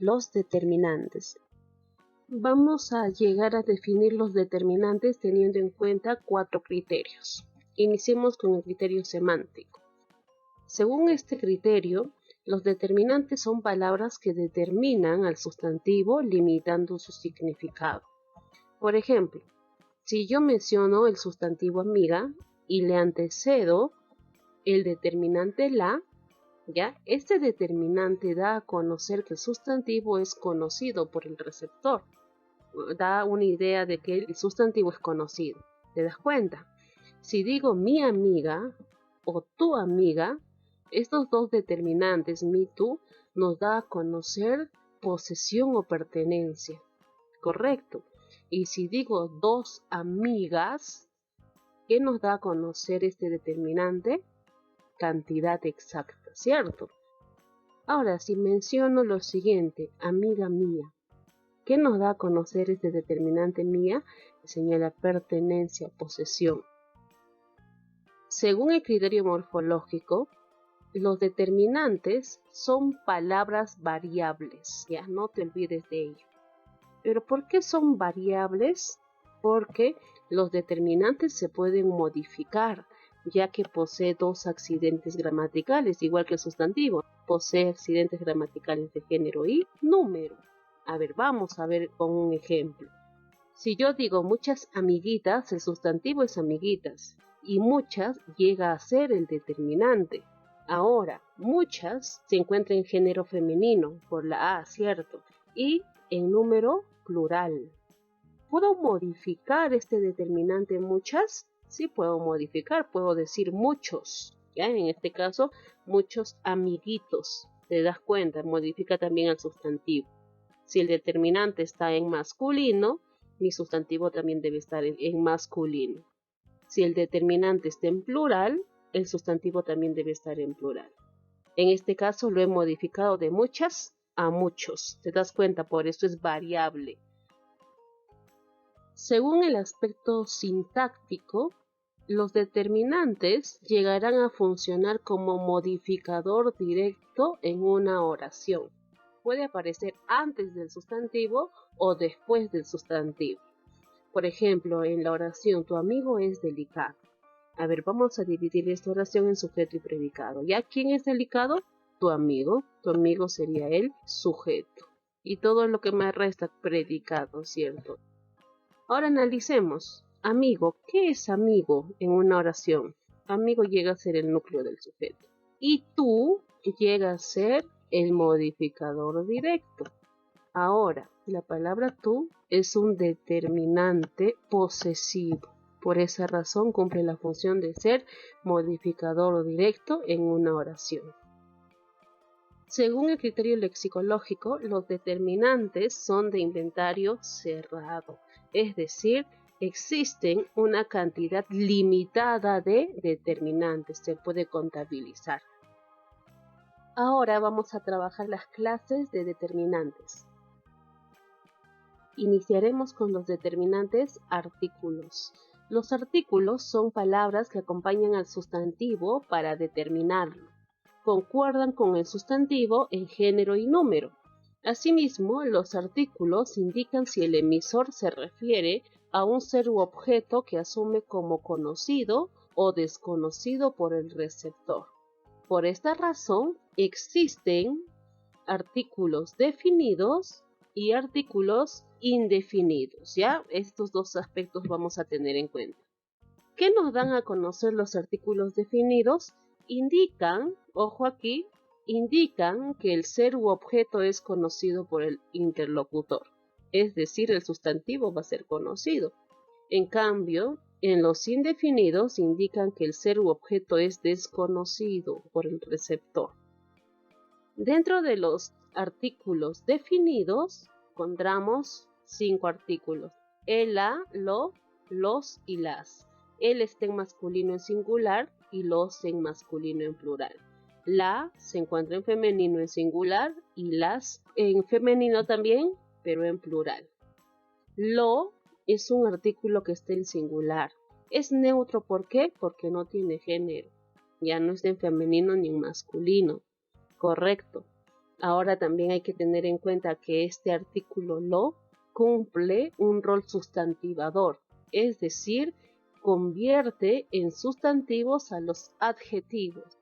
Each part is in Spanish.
Los determinantes. Vamos a llegar a definir los determinantes teniendo en cuenta 4 criterios. Iniciemos con el criterio semántico. Según este criterio, los determinantes son palabras que determinan al sustantivo limitando su significado. Por ejemplo, si yo menciono el sustantivo amiga y le antecedo el determinante la, ¿ya? Este determinante da a conocer que el sustantivo es conocido por el receptor. Da una idea de que el sustantivo es conocido. ¿Te das cuenta? Si digo mi amiga o tu amiga, estos dos determinantes, mi, tu, nos da a conocer posesión o pertenencia. ¿Correcto? Y si digo dos amigas, ¿qué nos da a conocer este determinante? Cantidad exacta, ¿cierto? Ahora, si menciono lo siguiente, amiga mía, ¿qué nos da a conocer este determinante mía? Señala pertenencia, posesión. Según el criterio morfológico, los determinantes son palabras variables, ya no te olvides de ello. ¿Pero por qué son variables? Porque los determinantes se pueden modificar, ya que posee dos accidentes gramaticales, igual que el sustantivo. Posee accidentes gramaticales de género y número. A ver, vamos a ver con un ejemplo. Si yo digo muchas amiguitas, el sustantivo es amiguitas, y muchas llega a ser el determinante. Ahora, muchas se encuentra en género femenino, por la A, ¿cierto? Y en número plural. ¿Puedo modificar este determinante muchas? Sí puedo modificar, puedo decir muchos, ¿ya? En este caso, muchos amiguitos. ¿Te das cuenta? Modifica también el sustantivo. Si el determinante está en masculino, mi sustantivo también debe estar en masculino. Si el determinante está en plural, el sustantivo también debe estar en plural. En este caso lo he modificado de muchas a muchos. ¿Te das cuenta? Por eso es variable. Según el aspecto sintáctico, los determinantes llegarán a funcionar como modificador directo en una oración. Puede aparecer antes del sustantivo o después del sustantivo. Por ejemplo, en la oración, tu amigo es delicado. A ver, vamos a dividir esta oración en sujeto y predicado. ¿Ya quién es delicado? Tu amigo. Tu amigo sería el sujeto. Y todo lo que me resta, predicado, ¿cierto? Ahora analicemos. Amigo, ¿qué es amigo en una oración? Amigo llega a ser el núcleo del sujeto. Y tú llega a ser el modificador directo. Ahora, la palabra tú es un determinante posesivo. Por esa razón cumple la función de ser modificador directo en una oración. Según el criterio lexicológico, los determinantes son de inventario cerrado, es decir, existen una cantidad limitada de determinantes, se puede contabilizar. Ahora vamos a trabajar las clases de determinantes. Iniciaremos con los determinantes artículos. Los artículos son palabras que acompañan al sustantivo para determinarlo. Concuerdan con el sustantivo en género y número. Asimismo, los artículos indican si el emisor se refiere a un ser u objeto que asume como conocido o desconocido por el receptor. Por esta razón, existen artículos definidos y artículos indefinidos, ¿ya? Estos dos aspectos vamos a tener en cuenta. ¿Qué nos dan a conocer los artículos definidos? Indican, ojo aquí, indican que el ser u objeto es conocido por el interlocutor, es decir, el sustantivo va a ser conocido. En cambio, en los indefinidos indican que el ser u objeto es desconocido por el receptor. Dentro de los artículos definidos, encontramos 5 artículos. El, la, lo, los y las. El está en masculino en singular y los en masculino en plural. La se encuentra en femenino en singular y las en femenino también, pero en plural. Lo es un artículo que está en singular. Es neutro, ¿por qué? Porque no tiene género. Ya no está en femenino ni en masculino. Correcto. Ahora también hay que tener en cuenta que este artículo lo cumple un rol sustantivador, es decir, convierte en sustantivos a los adjetivos.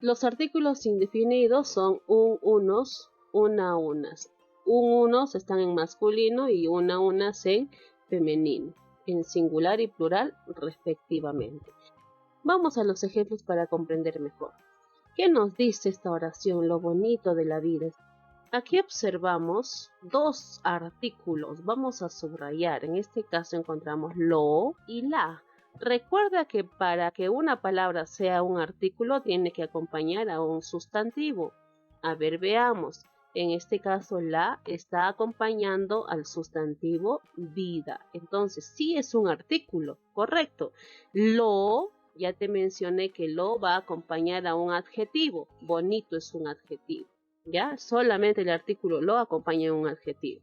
Los artículos indefinidos son un, unos, una, unas. Un, unos están en masculino y una, unas en femenino, en singular y plural respectivamente. Vamos a los ejemplos para comprender mejor. ¿Qué nos dice esta oración? Lo bonito de la vida. Aquí observamos dos artículos. Vamos a subrayar. En este caso encontramos lo y la. Recuerda que para que una palabra sea un artículo tiene que acompañar a un sustantivo. A ver, veamos. En este caso la está acompañando al sustantivo vida. Entonces sí es un artículo, correcto. Lo, ya te mencioné que lo va a acompañar a un adjetivo. Bonito es un adjetivo. ¿Ya? Solamente el artículo lo acompaña un adjetivo.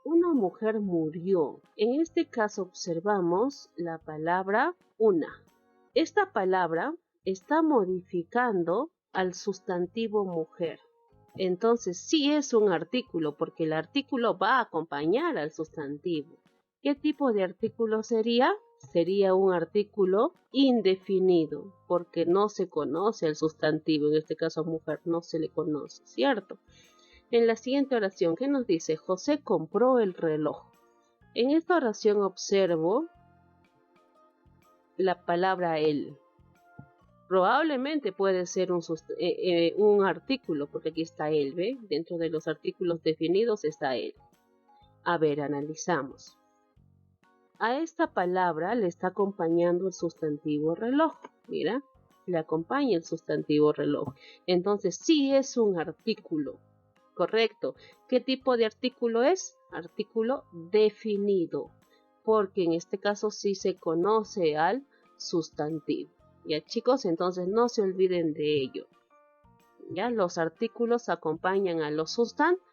Una mujer murió. En este caso observamos la palabra una. Esta palabra está modificando al sustantivo mujer. Entonces sí es un artículo porque el artículo va a acompañar al sustantivo. ¿Qué tipo de artículo sería? Sería un artículo indefinido, porque no se conoce el sustantivo, en este caso mujer no se le conoce, ¿cierto? En la siguiente oración, ¿qué nos dice? José compró el reloj. En esta oración observo la palabra él. Probablemente puede ser un artículo, porque aquí está él, ¿ve? Dentro de los artículos definidos está él. A ver, analizamos. A esta palabra le está acompañando el sustantivo reloj. Mira, le acompaña el sustantivo reloj. Entonces sí es un artículo. Correcto. ¿Qué tipo de artículo es? Artículo definido. Porque en este caso sí se conoce al sustantivo. Ya chicos, entonces no se olviden de ello. Ya los artículos acompañan a los sustantivos.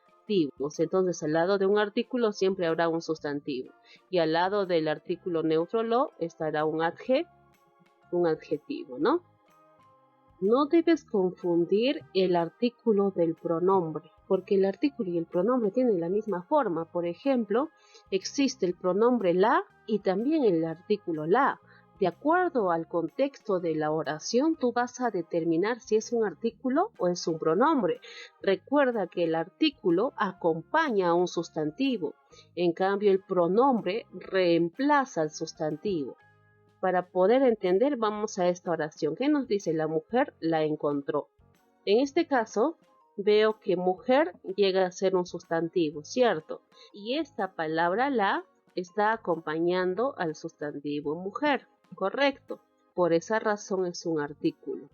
Entonces al lado de un artículo siempre habrá un sustantivo. Y al lado del artículo neutro lo estará un adjetivo, ¿no? No debes confundir el artículo del pronombre, porque el artículo y el pronombre tienen la misma forma. Por ejemplo, existe el pronombre la y también el artículo la. De acuerdo al contexto de la oración, tú vas a determinar si es un artículo o es un pronombre. Recuerda que el artículo acompaña a un sustantivo, en cambio el pronombre reemplaza al sustantivo. Para poder entender, vamos a esta oración. ¿Qué nos dice? La mujer la encontró. En este caso, veo que mujer llega a ser un sustantivo, ¿cierto? Y esta palabra la está acompañando al sustantivo mujer, ¿correcto? Por esa razón es un artículo.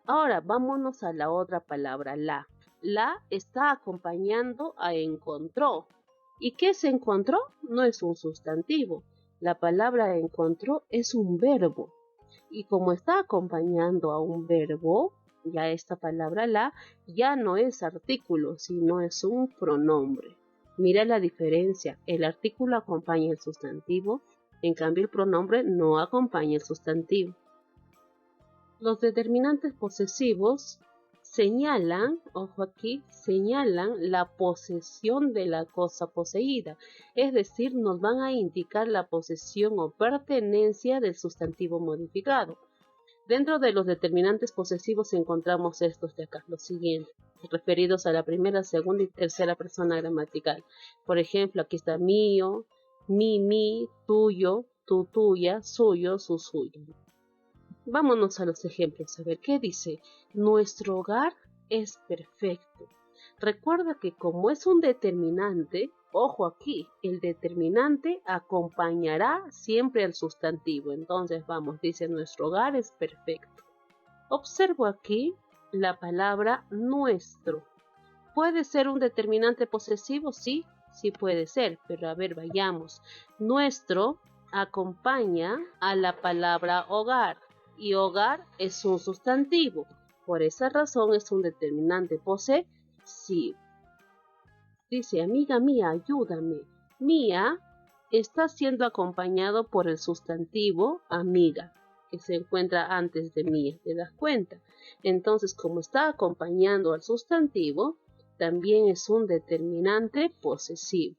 Ahora, vámonos a la otra palabra, la. La está acompañando a encontró. ¿Y qué se encontró? No es un sustantivo. La palabra encontró es un verbo. Y como está acompañando a un verbo, ya esta palabra la ya no es artículo, sino es un pronombre. Mira la diferencia. El artículo acompaña el sustantivo, en cambio el pronombre no acompaña el sustantivo. Los determinantes posesivos señalan, ojo aquí, señalan la posesión de la cosa poseída, es decir, nos van a indicar la posesión o pertenencia del sustantivo modificado. Dentro de los determinantes posesivos encontramos estos de acá, los siguientes, referidos a la primera, segunda y tercera persona gramatical. Por ejemplo, aquí está mío, mi, tuyo, tu, tuya, suyo, su, suyo. Vámonos a los ejemplos, a ver qué dice. Nuestro hogar es perfecto. Recuerda que como es un determinante, ojo aquí, el determinante acompañará siempre al sustantivo. Entonces vamos, dice nuestro hogar es perfecto. Observo aquí la palabra nuestro. ¿Puede ser un determinante posesivo? Sí, sí puede ser, pero a ver, vayamos. Nuestro acompaña a la palabra hogar. Y hogar es un sustantivo. Por esa razón es un determinante posesivo. Dice, amiga mía, ayúdame. Mía está siendo acompañado por el sustantivo amiga. que se encuentra antes de mí, ¿te das cuenta? Entonces, como está acompañando al sustantivo, también es un determinante posesivo.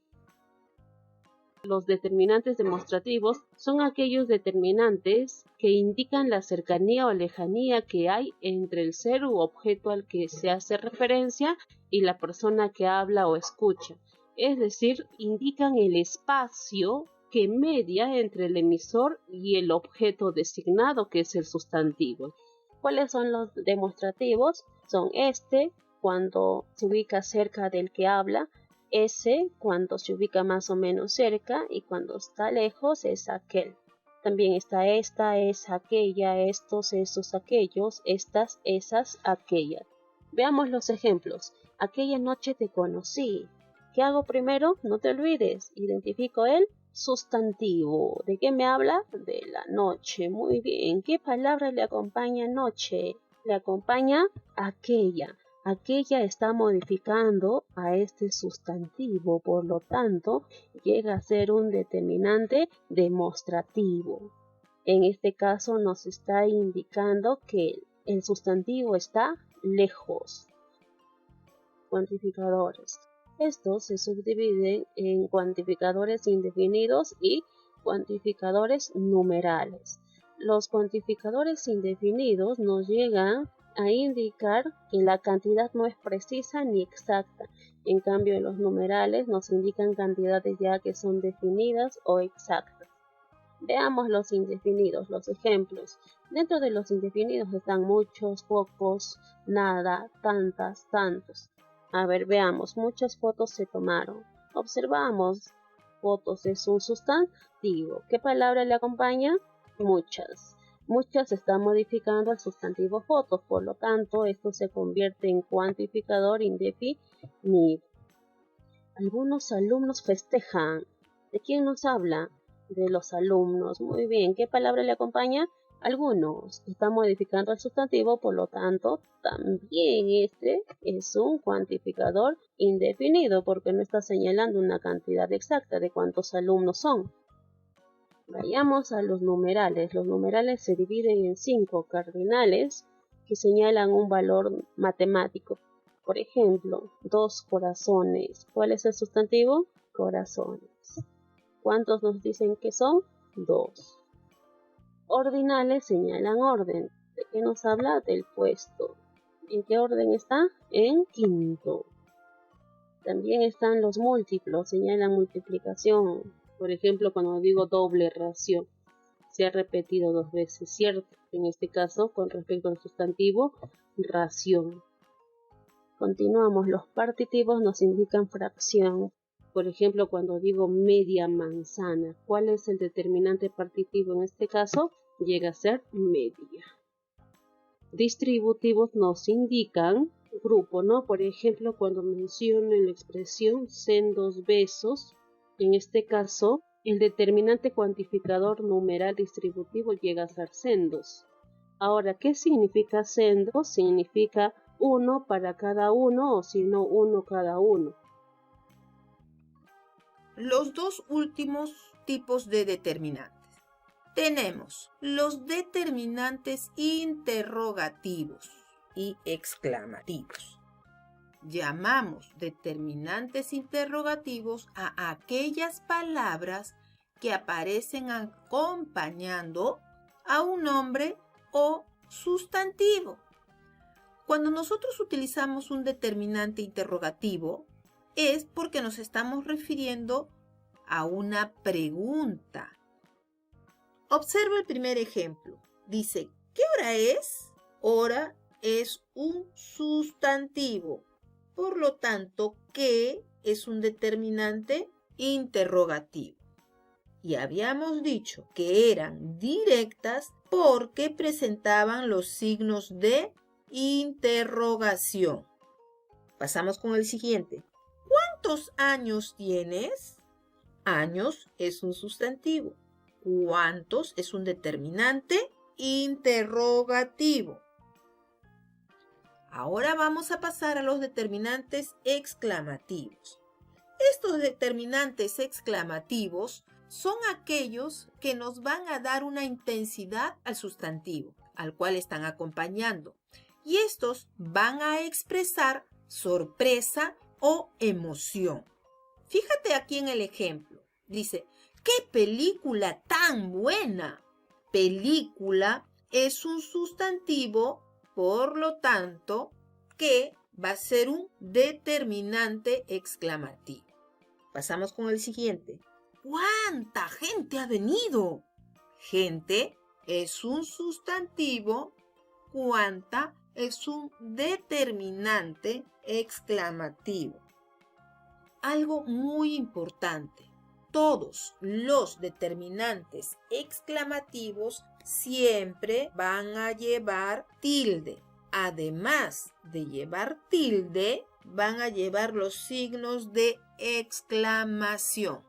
Los determinantes demostrativos son aquellos determinantes que indican la cercanía o lejanía que hay entre el ser u objeto al que se hace referencia y la persona que habla o escucha. Es decir, indican el espacio que media entre el emisor y el objeto designado, que es el sustantivo. ¿Cuáles son los demostrativos? Son cuando se ubica cerca del que habla, ese cuando se ubica más o menos cerca y cuando está lejos es aquel. También está esta, es aquella, estos, esos, aquellos, estas, esas, aquellas. Veamos los ejemplos. Aquella noche te conocí. ¿Qué hago primero? No te olvides. Identifico el sustantivo. ¿De qué me habla? De la noche. Muy bien. ¿Qué palabra le acompaña noche? Le acompaña aquella. Aquella está modificando a este sustantivo, por lo tanto, llega a ser un determinante demostrativo. En este caso nos está indicando que el sustantivo está lejos. Cuantificadores. Estos se subdividen en cuantificadores indefinidos y cuantificadores numerales. Los cuantificadores indefinidos nos llegan a indicar que la cantidad no es precisa ni exacta. En cambio, los numerales nos indican cantidades ya que son definidas o exactas. Veamos los indefinidos, los ejemplos. Dentro de los indefinidos están muchos, pocos, nada, tantas, tantos. A ver, veamos, muchas fotos se tomaron. Observamos, fotos es un sustantivo. ¿Qué palabra le acompaña? Muchas. Muchas están modificando al sustantivo fotos, por lo tanto, esto se convierte en cuantificador indefinido. Algunos alumnos festejan. ¿De quién nos habla? De los alumnos. Muy bien. ¿Qué palabra le acompaña? Algunos. Está modificando al sustantivo, por lo tanto, también este es un cuantificador indefinido, porque no está señalando una cantidad exacta de cuántos alumnos son. Vayamos a los numerales. Los numerales se dividen en 5 cardinales que señalan un valor matemático. Por ejemplo, 2 corazones. ¿Cuál es el sustantivo? Corazones. ¿Cuántos nos dicen que son? 2. Ordinales señalan orden. ¿De qué nos habla? Del puesto. ¿En qué orden está? En quinto. También están los múltiplos, señalan multiplicación. Por ejemplo, cuando digo doble ración, se ha repetido 2 veces, ¿cierto? En este caso, con respecto al sustantivo, ración. Continuamos, los partitivos nos indican fracción. Por ejemplo, cuando digo media manzana, ¿cuál es el determinante partitivo en este caso? Llega a ser media. Distributivos nos indican grupo, ¿no? Por ejemplo, cuando menciono en la expresión sendos besos, en este caso, el determinante cuantificador numeral distributivo llega a ser sendos. Ahora, ¿qué significa sendos? Significa uno para cada uno o si no, uno cada uno. Los dos últimos tipos de determinantes. Tenemos los determinantes interrogativos y exclamativos. Llamamos determinantes interrogativos a aquellas palabras que aparecen acompañando a un nombre o sustantivo. Cuando nosotros utilizamos un determinante interrogativo, es porque nos estamos refiriendo a una pregunta. Observa el primer ejemplo. Dice, ¿qué hora es? Hora es un sustantivo. Por lo tanto, ¿qué es un determinante interrogativo? Y habíamos dicho que eran directas porque presentaban los signos de interrogación. Pasamos con el siguiente. ¿Cuántos años tienes? Años es un sustantivo. ¿Cuántos es un determinante interrogativo? Ahora vamos a pasar a los determinantes exclamativos. Estos determinantes exclamativos son aquellos que nos van a dar una intensidad al sustantivo, al cual están acompañando. Y estos van a expresar sorpresa o emoción. Fíjate aquí en el ejemplo. Dice, ¡qué película tan buena! Película es un sustantivo, por lo tanto, que va a ser un determinante exclamativo. Pasamos con el siguiente. ¿Cuánta gente ha venido? Gente es un sustantivo, cuánta es un determinante exclamativo. Algo muy importante. Todos los determinantes exclamativos siempre van a llevar tilde. Además de llevar tilde, van a llevar los signos de exclamación.